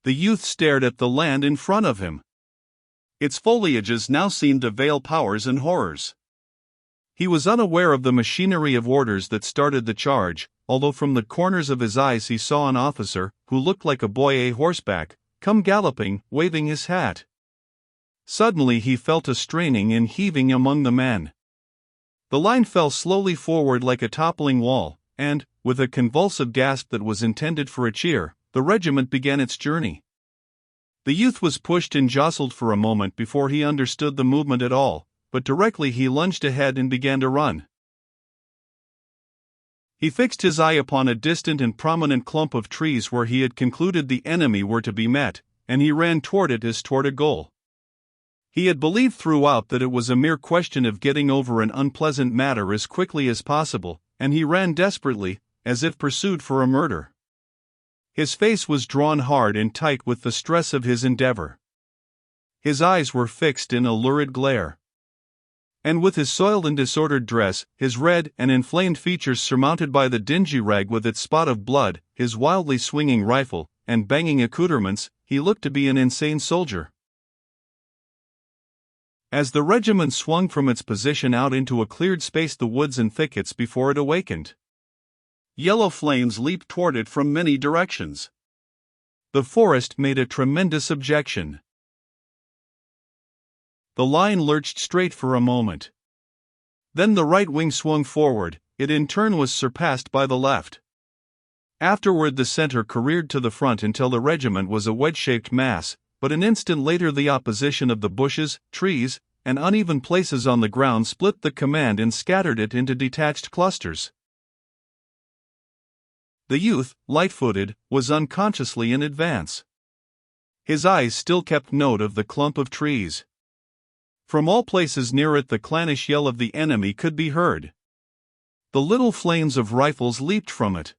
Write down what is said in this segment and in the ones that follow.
The youth stared at the land in front of him. Its foliages now seemed to veil powers and horrors. He was unaware of the machinery of orders that started the charge, although from the corners of his eyes he saw an officer, who looked like a boy a horseback, come galloping, waving his hat. Suddenly he felt a straining and heaving among the men. The line fell slowly forward like a toppling wall, and, with a convulsive gasp that was intended for a cheer, the regiment began its journey. The youth was pushed and jostled for a moment before he understood the movement at all, but directly he lunged ahead and began to run. He fixed his eye upon a distant and prominent clump of trees where he had concluded the enemy were to be met, and he ran toward it as toward a goal. He had believed throughout that it was a mere question of getting over an unpleasant matter as quickly as possible, and he ran desperately, as if pursued for a murder. His face was drawn hard and tight with the stress of his endeavor. His eyes were fixed in a lurid glare. And with his soiled and disordered dress, his red and inflamed features surmounted by the dingy rag with its spot of blood, his wildly swinging rifle, and banging accoutrements, he looked to be an insane soldier. As the regiment swung from its position out into a cleared space, the woods and thickets before it awakened. Yellow flames leaped toward it from many directions. The forest made a tremendous objection. The line lurched straight for a moment. Then the right wing swung forward, it in turn was surpassed by the left. Afterward the center careered to the front until the regiment was a wedge-shaped mass, but an instant later the opposition of the bushes, trees, and uneven places on the ground split the command and scattered it into detached clusters. The youth, light-footed, was unconsciously in advance. His eyes still kept note of the clump of trees. From all places near it the clannish yell of the enemy could be heard. The little flames of rifles leaped from it.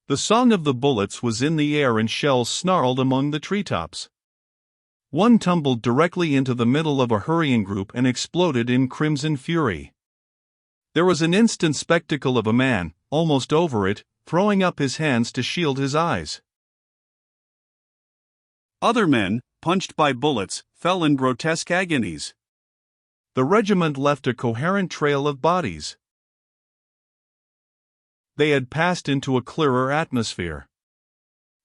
The song of the bullets was in the air and shells snarled among the treetops. One tumbled directly into the middle of a hurrying group and exploded in crimson fury. There was an instant spectacle of a man, almost over it, throwing up his hands to shield his eyes. Other men, punched by bullets, fell in grotesque agonies. The regiment left a coherent trail of bodies. They had passed into a clearer atmosphere.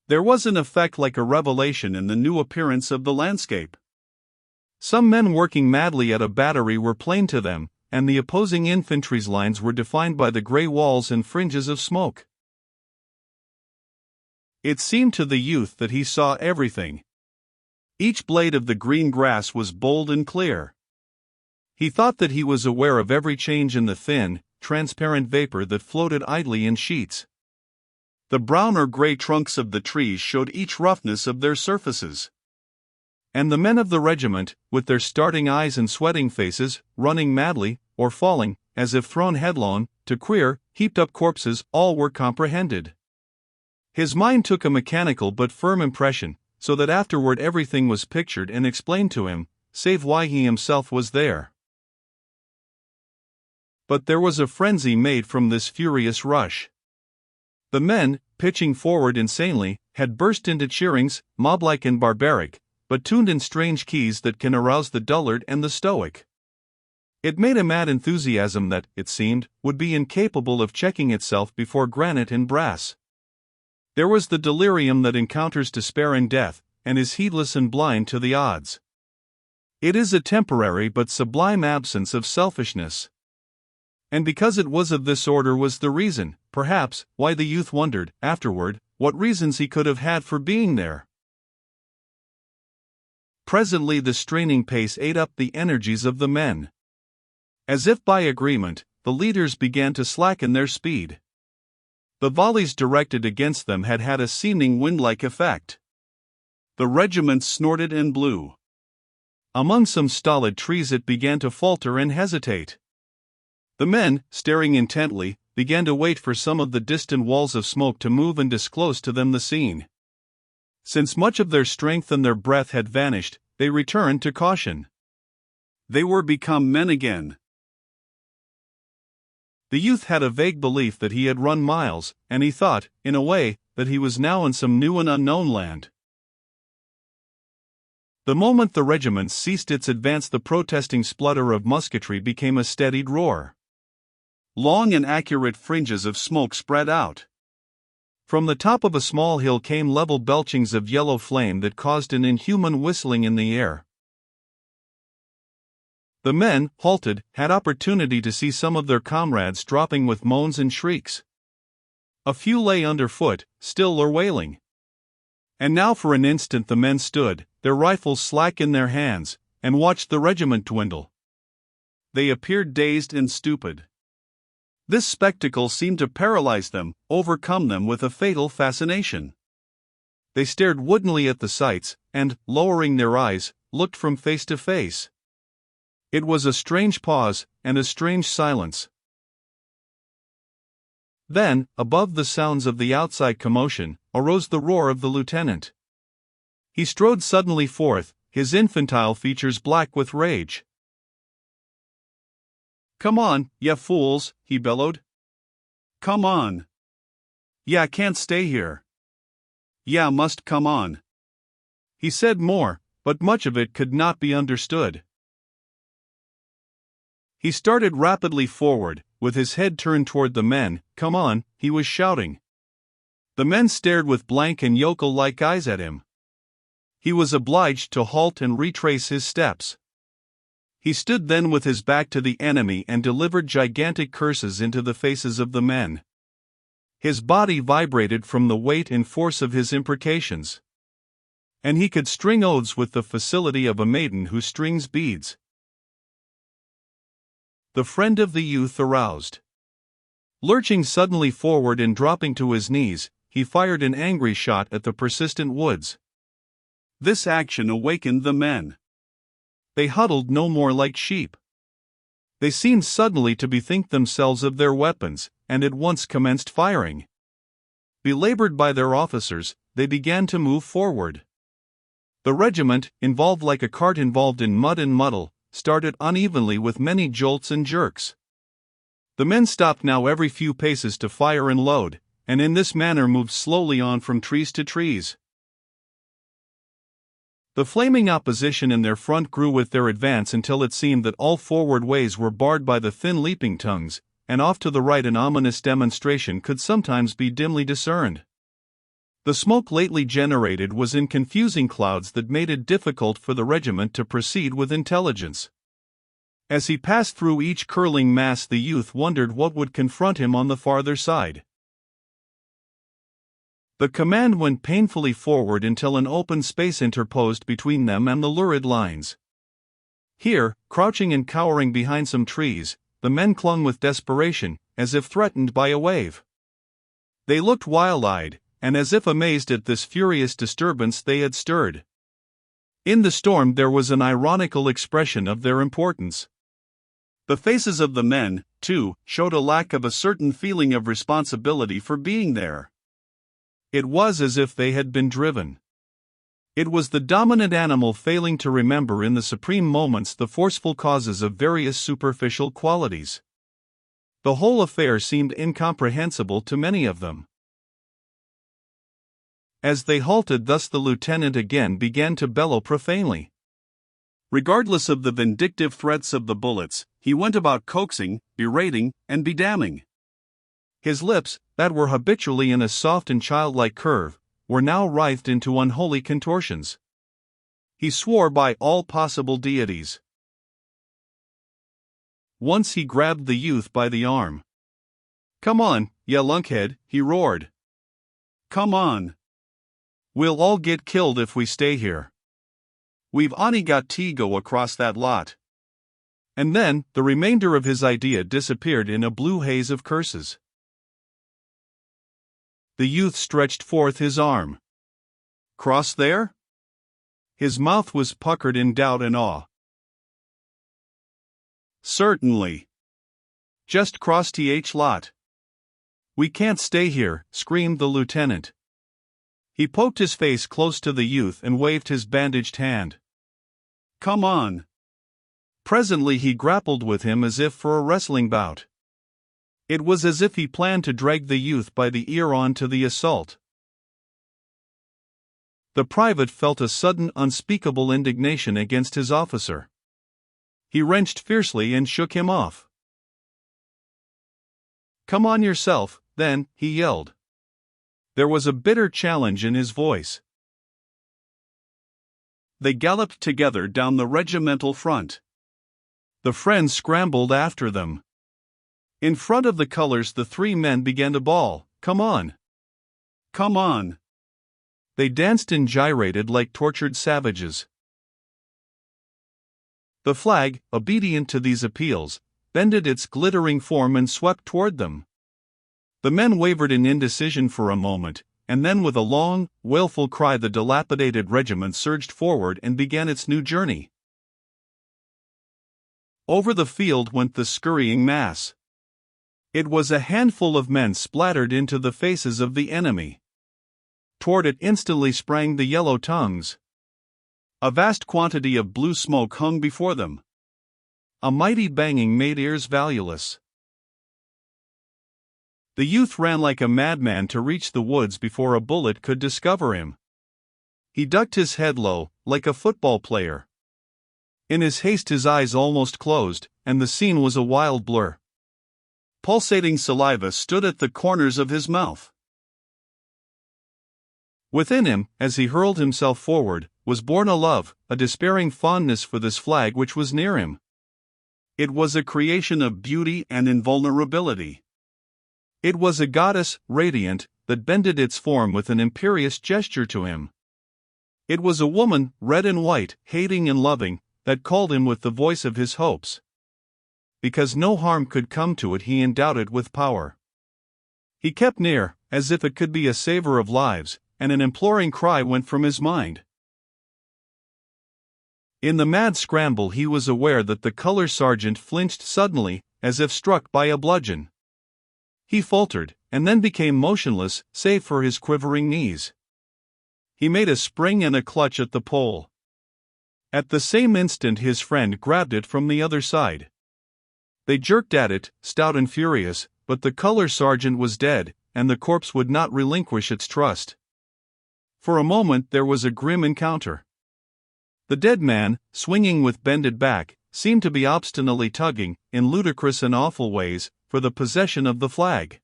There was an effect like a revelation in the new appearance of the landscape. Some men working madly at a battery were plain to them, and the opposing infantry's lines were defined by the gray walls and fringes of smoke. It seemed to the youth that he saw everything. Each blade of the green grass was bold and clear. He thought that he was aware of every change in the thin, transparent vapor that floated idly in sheets. The brown or gray trunks of the trees showed each roughness of their surfaces. And the men of the regiment, with their starting eyes and sweating faces, running madly, or falling, as if thrown headlong, to queer, heaped-up corpses, all were comprehended. His mind took a mechanical but firm impression, so that afterward everything was pictured and explained to him, save why he himself was there. But there was a frenzy made from this furious rush. The men, pitching forward insanely, had burst into cheerings, mob-like and barbaric, but tuned in strange keys that can arouse the dullard and the stoic. It made a mad enthusiasm that, it seemed, would be incapable of checking itself before granite and brass. There was the delirium that encounters despair and death, and is heedless and blind to the odds. It is a temporary but sublime absence of selfishness. And because it was of this order was the reason, perhaps, why the youth wondered, afterward, what reasons he could have had for being there. Presently the straining pace ate up the energies of the men. As if by agreement, the leaders began to slacken their speed. The volleys directed against them had had a seeming wind-like effect. The regiment snorted and blew. Among some stolid trees it began to falter and hesitate. The men, staring intently, began to wait for some of the distant walls of smoke to move and disclose to them the scene. Since much of their strength and their breath had vanished, they returned to caution. They were become men again. The youth had a vague belief that he had run miles, and he thought, in a way, that he was now in some new and unknown land. The moment the regiment ceased its advance, the protesting splutter of musketry became a steadied roar. Long and accurate fringes of smoke spread out. From the top of a small hill came level belchings of yellow flame that caused an inhuman whistling in the air. The men, halted, had opportunity to see some of their comrades dropping with moans and shrieks. A few lay underfoot, still or wailing. And now for an instant the men stood, their rifles slack in their hands, and watched the regiment dwindle. They appeared dazed and stupid. This spectacle seemed to paralyze them, overcome them with a fatal fascination. They stared woodenly at the sights, and, lowering their eyes, looked from face to face. It was a strange pause, and a strange silence. Then, above the sounds of the outside commotion, arose the roar of the lieutenant. He strode suddenly forth, his infantile features black with rage. "Come on, ya fools," he bellowed. "Come on. Ya can't stay here. Ya must come on." He said more, but much of it could not be understood. He started rapidly forward, with his head turned toward the men. "Come on," he was shouting. The men stared with blank and yokel-like eyes at him. He was obliged to halt and retrace his steps. He stood then with his back to the enemy and delivered gigantic curses into the faces of the men. His body vibrated from the weight and force of his imprecations. And he could string oaths with the facility of a maiden who strings beads. The friend of the youth aroused. Lurching suddenly forward and dropping to his knees, he fired an angry shot at the persistent woods. This action awakened the men. They huddled no more like sheep. They seemed suddenly to bethink themselves of their weapons, and at once commenced firing. Belabored by their officers, they began to move forward. The regiment, involved like a cart involved in mud and muddle, started unevenly with many jolts and jerks. The men stopped now every few paces to fire and load, and in this manner moved slowly on from trees to trees. The flaming opposition in their front grew with their advance until it seemed that all forward ways were barred by the thin leaping tongues, and off to the right an ominous demonstration could sometimes be dimly discerned. The smoke lately generated was in confusing clouds that made it difficult for the regiment to proceed with intelligence. As he passed through each curling mass, the youth wondered what would confront him on the farther side. The command went painfully forward until an open space interposed between them and the lurid lines. Here, crouching and cowering behind some trees, the men clung with desperation, as if threatened by a wave. They looked wild-eyed, and as if amazed at this furious disturbance they had stirred. In the storm there was an ironical expression of their importance. The faces of the men, too, showed a lack of a certain feeling of responsibility for being there. It was as if they had been driven. It was the dominant animal failing to remember in the supreme moments the forceful causes of various superficial qualities. The whole affair seemed incomprehensible to many of them. As they halted thus, the lieutenant again began to bellow profanely. Regardless of the vindictive threats of the bullets, he went about coaxing, berating, and bedamning. His lips, that were habitually in a soft and childlike curve, were now writhed into unholy contortions. He swore by all possible deities. Once he grabbed the youth by the arm. "Come on, ya lunkhead," he roared. "Come on. We'll all get killed if we stay here. We've only got to go across that lot." And then, the remainder of his idea disappeared in a blue haze of curses. The youth stretched forth his arm. "Cross there?" His mouth was puckered in doubt and awe. "Certainly. Just cross th lot." "We can't stay here," screamed the lieutenant. He poked his face close to the youth and waved his bandaged hand. "Come on." Presently he grappled with him as if for a wrestling bout. It was as if he planned to drag the youth by the ear on to the assault. The private felt a sudden unspeakable indignation against his officer. He wrenched fiercely and shook him off. "Come on yourself, then," he yelled. There was a bitter challenge in his voice. They galloped together down the regimental front. The friends scrambled after them. In front of the colors, the three men began to bawl, "Come on! Come on!" They danced and gyrated like tortured savages. The flag, obedient to these appeals, bended its glittering form and swept toward them. The men wavered in indecision for a moment, and then with a long, wailful cry the dilapidated regiment surged forward and began its new journey. Over the field went the scurrying mass. It was a handful of men splattered into the faces of the enemy. Toward it instantly sprang the yellow tongues. A vast quantity of blue smoke hung before them. A mighty banging made ears valueless. The youth ran like a madman to reach the woods before a bullet could discover him. He ducked his head low, like a football player. In his haste his eyes almost closed, and the scene was a wild blur. Pulsating saliva stood at the corners of his mouth. Within him, as he hurled himself forward, was born a love, a despairing fondness for this flag which was near him. It was a creation of beauty and invulnerability. It was a goddess, radiant, that bended its form with an imperious gesture to him. It was a woman, red and white, hating and loving, that called him with the voice of his hopes. Because no harm could come to it, he endowed it with power. He kept near, as if it could be a saver of lives, and an imploring cry went from his mind. In the mad scramble he was aware that the color sergeant flinched suddenly, as if struck by a bludgeon. He faltered, and then became motionless, save for his quivering knees. He made a spring and a clutch at the pole. At the same instant his friend grabbed it from the other side. They jerked at it, stout and furious, but the color sergeant was dead, and the corpse would not relinquish its trust. For a moment there was a grim encounter. The dead man, swinging with bended back, seemed to be obstinately tugging, in ludicrous and awful ways, for the possession of the flag.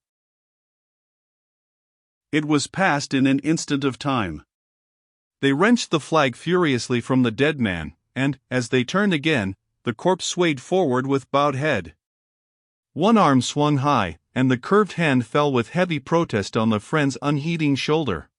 It was past in an instant of time. They wrenched the flag furiously from the dead man, and, as they turned again, the corpse swayed forward with bowed head. One arm swung high, and the curved hand fell with heavy protest on the friend's unheeding shoulder.